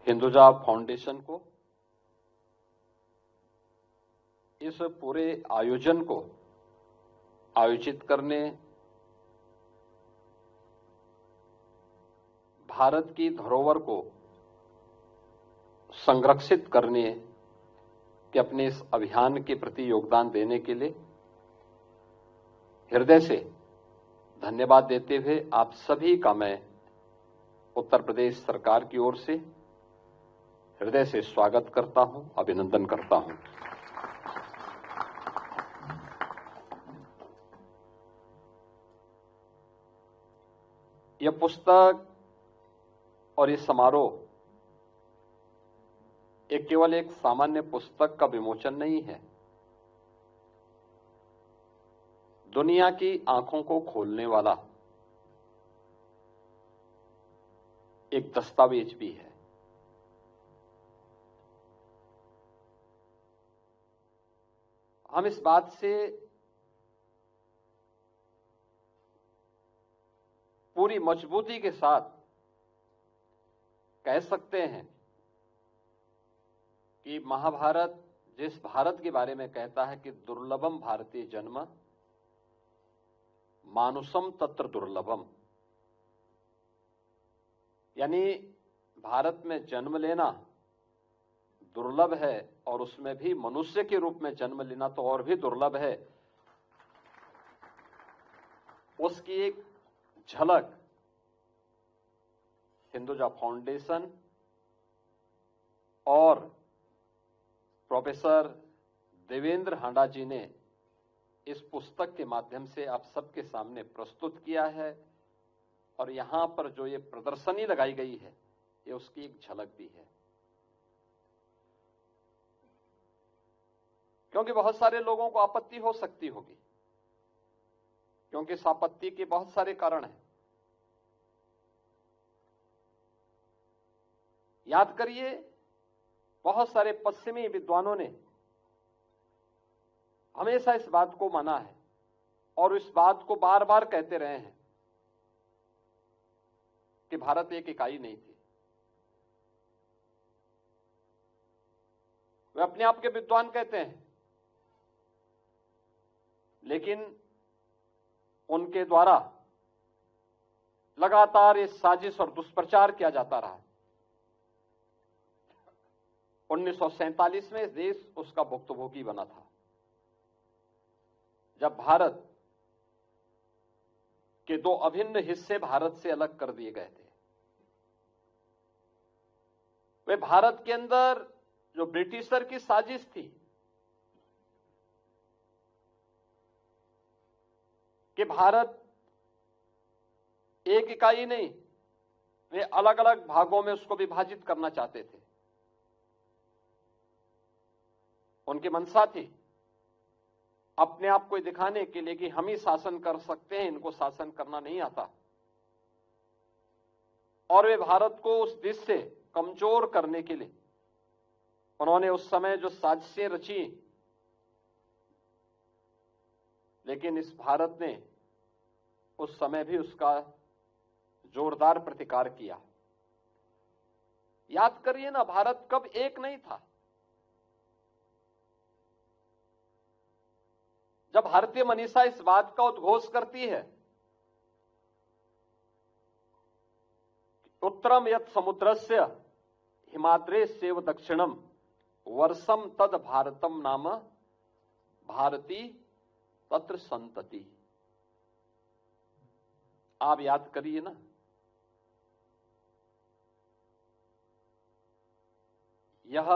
Hinduja foundation को, इस पूरे आयोजन को आयोजित करने, भारत की धरोहर को संरक्षित करने के अपने इस अभियान के प्रति योगदान देने के लिए हृदय से धन्यवाद देते हुए आप सभी का मैं उत्तर प्रदेश सरकार की ओर से हृदय से स्वागत करता हूं, अभिनंदन करता हूं। यह पुस्तक और ये समारोह एक केवल एक सामान्य पुस्तक का विमोचन नहीं है, दुनिया की आंखों को खोलने वाला एक दस्तावेज भी है। हम इस बात से पूरी मजबूती के साथ कह सकते हैं कि महाभारत जिस भारत के बारे में कहता है कि दुर्लभम भारतीय जन्म मानुषम तत्र दुर्लभम, यानी भारत में जन्म लेना दुर्लभ है और उसमें भी मनुष्य के रूप में जन्म लेना तो और भी दुर्लभ है। उसकी एक झलक हिंदुजा फाउंडेशन और प्रोफेसर देवेंद्र हांडा जी ने इस पुस्तक के माध्यम से आप सबके सामने प्रस्तुत किया है, और यहां पर जो ये प्रदर्शनी लगाई गई है ये उसकी एक झलक भी है। क्योंकि बहुत सारे लोगों को आपत्ति हो सकती होगी, क्योंकि इस आपत्ति के बहुत सारे कारण हैं। याद करिए, बहुत सारे पश्चिमी विद्वानों ने हमेशा इस बात को माना है और इस बात को बार बार कहते रहे हैं कि भारत एक इकाई नहीं थी। वे अपने आप के विद्वान कहते हैं, लेकिन उनके द्वारा लगातार इस साजिश और दुष्प्रचार किया जाता रहा। 1947 में देश उसका भुक्तभोगी बना था, जब भारत के दो अभिन्न हिस्से भारत से अलग कर दिए गए थे। वे भारत के अंदर जो ब्रिटिशर की साजिश थी कि भारत एक इकाई नहीं, वे अलग अलग भागों में उसको विभाजित करना चाहते थे। उनकी मंशा थी अपने आप को दिखाने के लिए कि हम ही शासन कर सकते हैं, इनको शासन करना नहीं आता, और वे भारत को उस दिश से कमजोर करने के लिए उन्होंने उस समय जो साजिशें रची, लेकिन इस भारत ने उस समय भी उसका जोरदार प्रतिकार किया। याद करिए ना, भारत कब एक नहीं था। जब भारतीय मनीषा इस बात का उद्घोष करती है, उत्तरम यत् समुद्रस्य हिमाद्रेस्यैव दक्षिणम वर्षम तद भारतम नाम भारती तत्र संतति। आप याद करिए ना, यह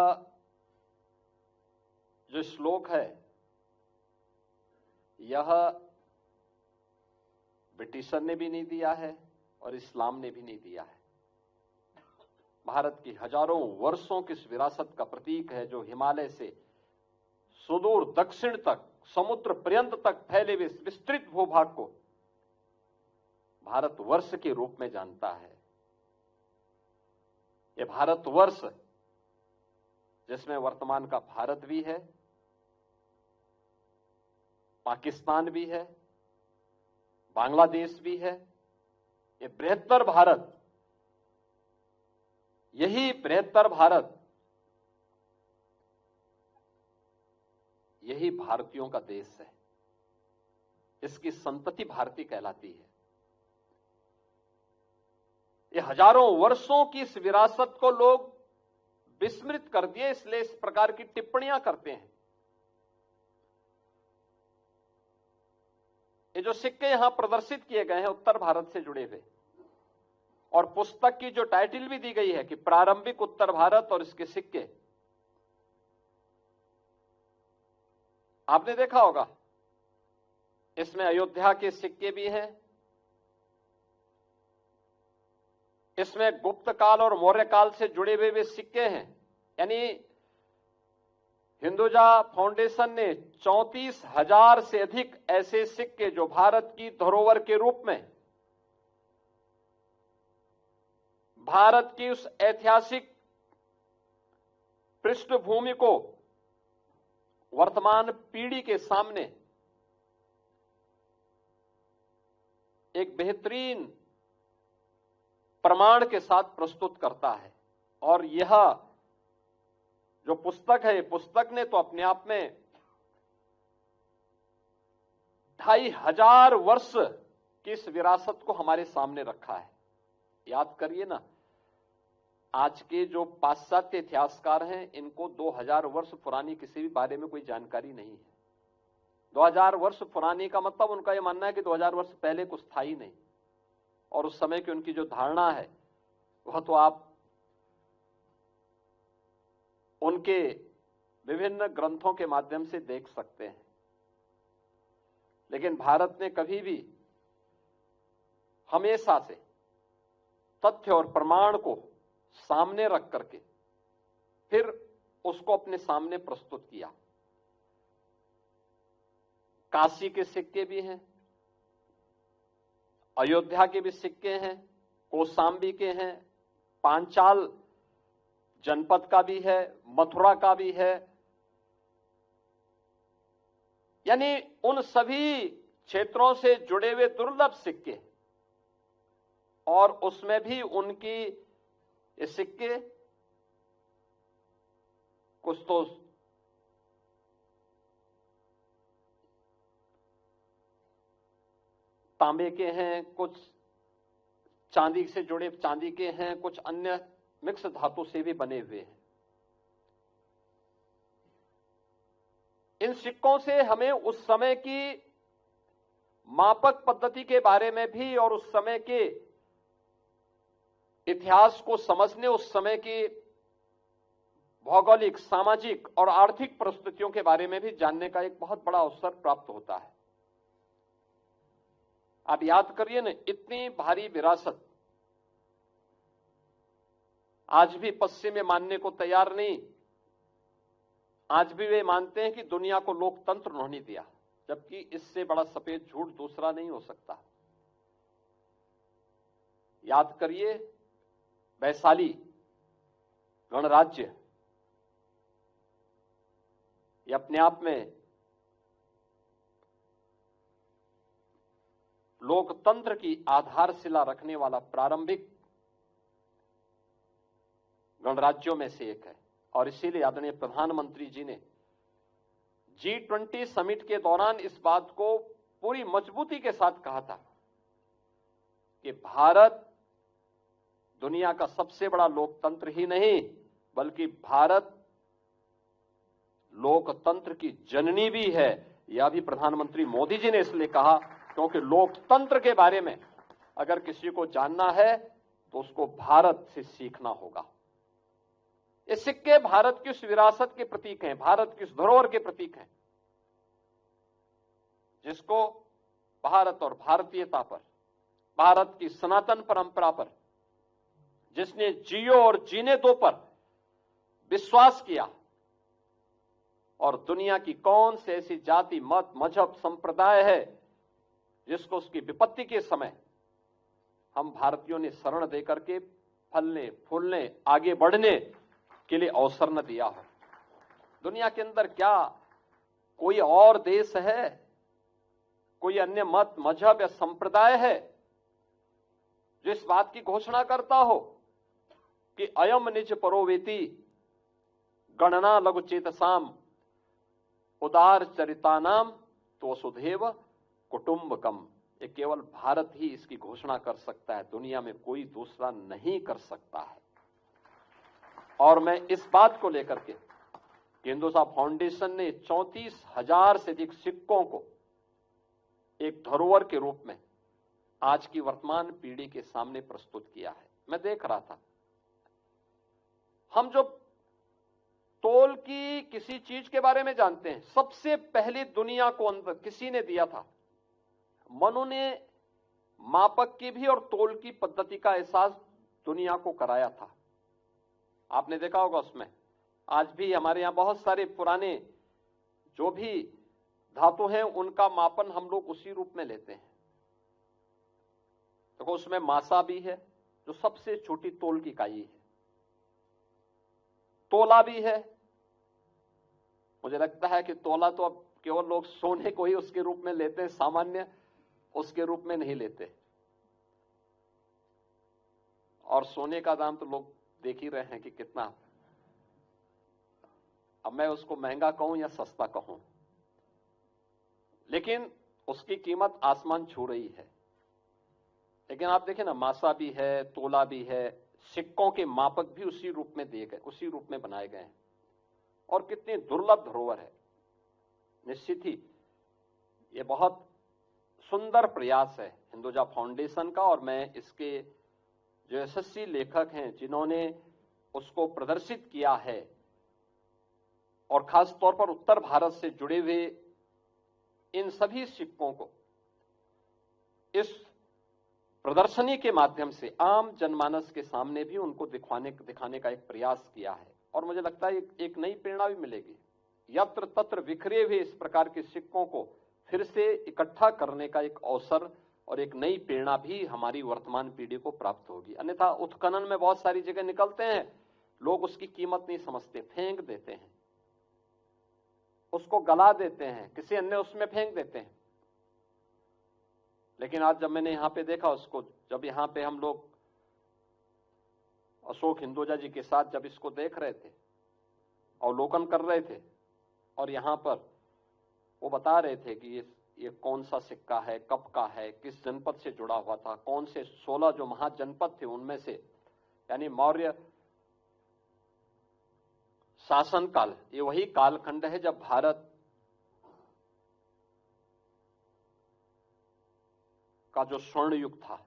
जो श्लोक है यह ब्रिटिशर ने भी नहीं दिया है और इस्लाम ने भी नहीं दिया है। भारत की हजारों वर्षों की इस विरासत का प्रतीक है, जो हिमालय से सुदूर दक्षिण तक समुद्र पर्यंत तक फैले हुए विस्तृत भूभाग को भारतवर्ष के रूप में जानता है। यह भारतवर्ष जिसमें वर्तमान का भारत भी है, पाकिस्तान भी है, बांग्लादेश भी है, ये बृहत्तर भारत यही बृहत्तर भारत, यही भारतीयों का देश है। इसकी संतति भारतीय कहलाती है। ये हजारों वर्षों की इस विरासत को लोग विस्मृत कर दिए, इसलिए इस प्रकार की टिप्पणियां करते हैं। ये जो सिक्के यहां प्रदर्शित किए गए हैं उत्तर भारत से जुड़े हुए, और पुस्तक की जो टाइटल भी दी गई है कि प्रारंभिक उत्तर भारत और इसके सिक्के, आपने देखा होगा इसमें अयोध्या के सिक्के भी हैं, इसमें गुप्त काल और मौर्य काल से जुड़े हुए भी सिक्के हैं। यानी हिंदुजा फाउंडेशन ने 34,000 से अधिक ऐसे सिक्के जो भारत की धरोहर के रूप में भारत की उस ऐतिहासिक पृष्ठभूमि को वर्तमान पीढ़ी के सामने एक बेहतरीन प्रमाण के साथ प्रस्तुत करता है। और यह जो पुस्तक है, पुस्तक ने तो अपने आप में 2500 वर्ष की इस विरासत को हमारे सामने रखा है। याद करिए ना, आज के जो पाश्चात्य इतिहासकार हैं इनको 2000 वर्ष पुरानी किसी भी बारे में कोई जानकारी नहीं है। 2000 वर्ष पुरानी का मतलब उनका यह मानना है कि 2000 वर्ष पहले कुछ था ही नहीं, और उस समय की उनकी जो धारणा है वह तो आप उनके विभिन्न ग्रंथों के माध्यम से देख सकते हैं। लेकिन भारत ने कभी भी हमेशा से तथ्य और प्रमाण को सामने रख करके फिर उसको अपने सामने प्रस्तुत किया। काशी के सिक्के भी हैं, अयोध्या के भी सिक्के हैं, कौशाम्बी के हैं, पांचाल जनपद का भी है, मथुरा का भी है। यानी उन सभी क्षेत्रों से जुड़े हुए दुर्लभ सिक्के, और उसमें भी उनकी ये सिक्के कुछ तो तांबे के हैं, कुछ चांदी से जुड़े चांदी के हैं, कुछ अन्य मिक्स धातु से भी बने हुए हैं। इन सिक्कों से हमें उस समय की मापक पद्धति के बारे में भी और उस समय के इतिहास को समझने, उस समय की भौगोलिक, सामाजिक और आर्थिक परिस्थितियों के बारे में भी जानने का एक बहुत बड़ा अवसर प्राप्त होता है। आप याद करिए ना, इतनी भारी विरासत आज भी पश्चिम में मानने को तैयार नहीं। आज भी वे मानते हैं कि दुनिया को लोकतंत्र उन्होंने दिया, जबकि इससे बड़ा सफेद झूठ दूसरा नहीं हो सकता। याद करिए वैशाली गणराज्य, ये अपने आप में लोकतंत्र की आधारशिला रखने वाला प्रारंभिक गणराज्यों में से एक है। और इसीलिए आदरणीय प्रधानमंत्री जी ने G20 समिट के दौरान इस बात को पूरी मजबूती के साथ कहा था कि भारत दुनिया का सबसे बड़ा लोकतंत्र ही नहीं, बल्कि भारत लोकतंत्र की जननी भी है। यह भी प्रधानमंत्री मोदी जी ने इसलिए कहा क्योंकि लोकतंत्र के बारे में अगर किसी को जानना है तो उसको भारत से सीखना होगा। ये सिक्के भारत की उस विरासत के प्रतीक हैं, भारत की उस धरोहर के प्रतीक हैं, जिसको भारत और भारतीयता पर, भारत की सनातन परंपरा पर जिसने जियो और जीने दो पर विश्वास किया, और दुनिया की कौन से ऐसी जाति, मत, मजहब, संप्रदाय है जिसको उसकी विपत्ति के समय हम भारतीयों ने शरण देकर के फलने, फूलने, आगे बढ़ने के लिए अवसर न दिया हो। दुनिया के अंदर क्या कोई और देश है, कोई अन्य मत, मजहब या संप्रदाय है जो इस बात की घोषणा करता हो कि अयम निज परोवेति गणना लघु चेतसाम उदार चरितानाम तो सुधेव कुटुंबकम। ये केवल भारत ही इसकी घोषणा कर सकता है, दुनिया में कोई दूसरा नहीं कर सकता है। और मैं इस बात को लेकर के हिंदुस्तान फाउंडेशन ने 34,000 से अधिक सिक्कों को एक धरोहर के रूप में आज की वर्तमान पीढ़ी के सामने प्रस्तुत किया है। मैं देख रहा था, हम जो तोल की किसी चीज के बारे में जानते हैं, सबसे पहले दुनिया को अंदर किसी ने दिया था, मनु ने मापक की भी और तोल की पद्धति का एहसास दुनिया को कराया था। आपने देखा होगा उसमें आज भी हमारे यहां बहुत सारे पुराने जो भी धातु हैं उनका मापन हम लोग उसी रूप में लेते हैं। देखो उसमें मासा भी है जो सबसे छोटी तोल की इकाई है, तोला भी है। मुझे लगता है कि तोला तो अब केवल लोग सोने को ही उसके रूप में लेते हैं, सामान्य उसके रूप में नहीं लेते। और सोने का दाम तो लोग देख ही रहे हैं कि कितना, अब मैं उसको महंगा कहूं या सस्ता कहूं, लेकिन उसकी कीमत आसमान छू रही है। लेकिन आप देखें ना, मासा भी है, तोला भी है, सिक्कों के मापक भी उसी रूप में दिए गए, उसी रूप में बनाए गए हैं। और कितनी दुर्लभ धरोहर है। निश्चित ही ये बहुत सुंदर प्रयास है हिंदुजा फाउंडेशन का, और मैं इसके जो यशस्वी लेखक हैं जिन्होंने उसको प्रदर्शित किया है, और खास तौर पर उत्तर भारत से जुड़े हुए इन सभी सिक्कों को इस प्रदर्शनी के माध्यम से आम जनमानस के सामने भी उनको दिखाने का एक प्रयास किया है। और मुझे लगता है एक नई प्रेरणा भी मिलेगी। यत्र तत्र बिखरे हुए इस प्रकार के सिक्कों को फिर से इकट्ठा करने का एक अवसर और एक नई प्रेरणा भी हमारी वर्तमान पीढ़ी को प्राप्त होगी। अन्यथा उत्खनन में बहुत सारी जगह निकलते हैं, लोग उसकी कीमत नहीं समझते, फेंक देते हैं, उसको गला देते हैं, किसी अन्य उसमें फेंक देते हैं। लेकिन आज जब मैंने यहां पे देखा उसको, जब यहां पे हम लोग अशोक हिंदुजा जी के साथ जब इसको देख रहे थे, अवलोकन कर रहे थे, और यहां पर वो बता रहे थे कि ये कौन सा सिक्का है, कब का है, किस जनपद से जुड़ा हुआ था, कौन से 16 जो महाजनपद थे उनमें से, यानी मौर्य शासनकाल, ये वही कालखंड है जब भारत का जो स्वर्ण युग था।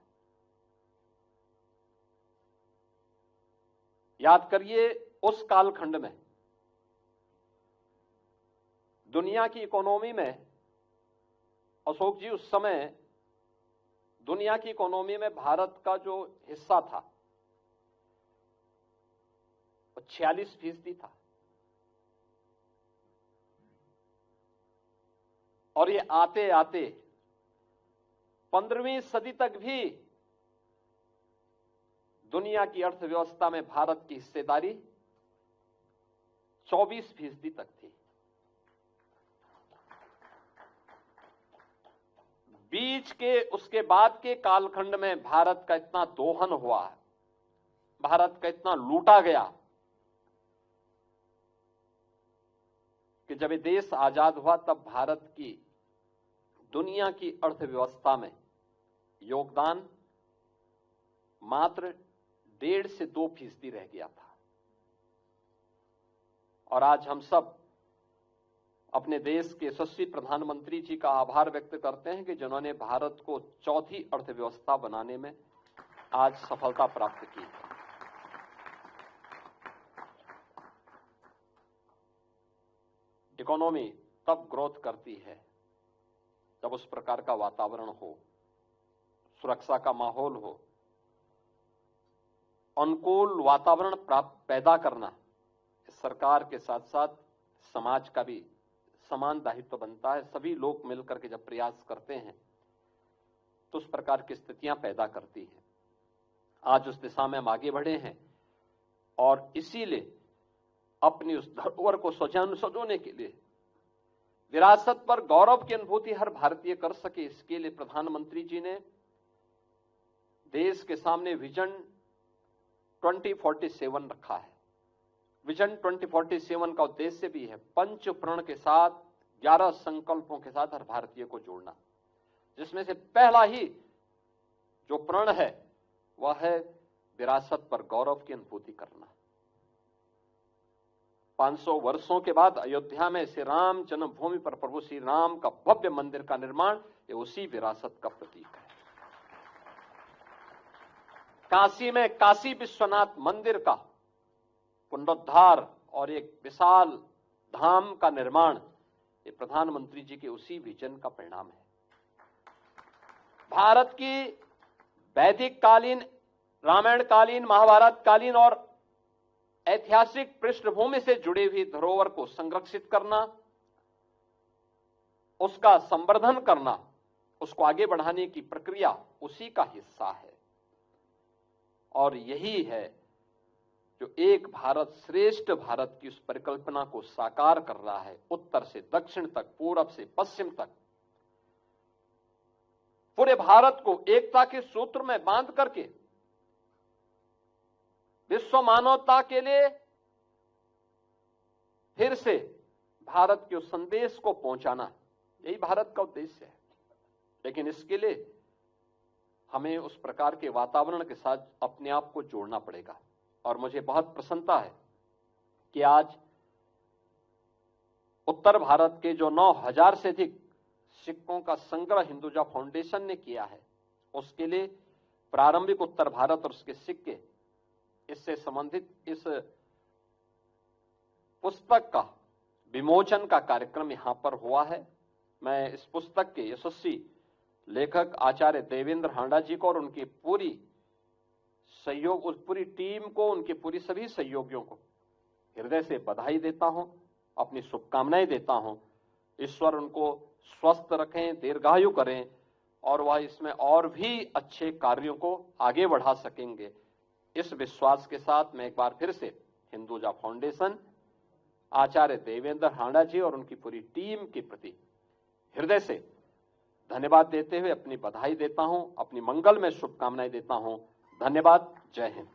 याद करिए, उस कालखंड में दुनिया की इकोनॉमी में, अशोक जी उस समय दुनिया की इकोनॉमी में भारत का जो हिस्सा था वो 46% था। और ये आते आते 15वीं सदी तक भी दुनिया की अर्थव्यवस्था में भारत की हिस्सेदारी 24% तक थी। बीच के उसके बाद के कालखंड में भारत का इतना दोहन हुआ, भारत का इतना लूटा गया कि जब ये देश आजाद हुआ तब भारत की दुनिया की अर्थव्यवस्था में योगदान मात्र 1.5 से 2% रह गया था। और आज हम सब अपने देश के यशस्वी प्रधानमंत्री जी का आभार व्यक्त करते हैं कि जिन्होंने भारत को चौथी अर्थव्यवस्था बनाने में आज सफलता प्राप्त की है। इकोनॉमी तब ग्रोथ करती है जब उस प्रकार का वातावरण हो, सुरक्षा का माहौल हो, अनुकूल वातावरण पैदा करना सरकार के साथ साथ समाज का भी समान दायित्व बनता है। सभी लोग मिलकर के जब प्रयास करते हैं तो उस प्रकार की स्थितियां पैदा करती हैं। आज उस दिशा में हम आगे बढ़े हैं और इसीलिए अपनी उस धरोहर को सजोने के लिए, विरासत पर गौरव की अनुभूति हर भारतीय कर सके, इसके लिए प्रधानमंत्री जी ने देश के सामने विजन 2047 रखा है। विजन 2047 का उद्देश्य भी है पंच प्रण के साथ 11 संकल्पों के साथ हर भारतीय को जोड़ना, जिसमें से पहला ही जो प्रण है वह है विरासत पर गौरव की अनुभूति करना। 500 वर्षों के बाद अयोध्या में श्री राम जन्मभूमि पर प्रभु श्री राम का भव्य मंदिर का निर्माण, ये उसी विरासत का प्रतीक है। काशी में काशी विश्वनाथ मंदिर का पुनरुद्धार और एक विशाल धाम का निर्माण, ये प्रधानमंत्री जी के उसी विजन का परिणाम है। भारत की वैदिक कालीन, रामायण कालीन, महाभारत कालीन और ऐतिहासिक पृष्ठभूमि से जुड़ी हुई धरोहर को संरक्षित करना, उसका संवर्धन करना, उसको आगे बढ़ाने की प्रक्रिया उसी का हिस्सा है। और यही है जो एक भारत श्रेष्ठ भारत की उस परिकल्पना को साकार कर रहा है। उत्तर से दक्षिण तक, पूरब से पश्चिम तक पूरे भारत को एकता के सूत्र में बांध करके विश्व मानवता के लिए फिर से भारत के उस संदेश को पहुंचाना, यही भारत का उद्देश्य है। लेकिन इसके लिए हमें उस प्रकार के वातावरण के साथ अपने आप को जोड़ना पड़ेगा। और मुझे बहुत प्रसन्नता है कि आज उत्तर भारत के जो 9000 से अधिक सिक्कों का संग्रह हिंदुजा फाउंडेशन ने किया है, उसके लिए प्रारंभिक उत्तर भारत और उसके सिक्के, इससे संबंधित इस पुस्तक का विमोचन का कार्यक्रम यहां पर हुआ है। मैं इस पुस्तक के यशस्वी लेखक आचार्य देवेंद्र हांडा जी को और उनकी पूरी सहयोग, उस पूरी टीम को, उनके पूरी सभी सहयोगियों को हृदय से बधाई देता हूं, अपनी शुभकामनाएं देता हूं। ईश्वर उनको स्वस्थ रखें, दीर्घायु करें और वह इसमें और भी अच्छे कार्यों को आगे बढ़ा सकेंगे। इस विश्वास के साथ मैं एक बार फिर से हिंदुजा फाउंडेशन, आचार्य देवेंद्र हांडा जी और उनकी पूरी टीम के प्रति हृदय से धन्यवाद देते हुए अपनी बधाई देता हूं, अपनी मंगल में शुभकामनाएं देता हूं। धन्यवाद। जय हिंद।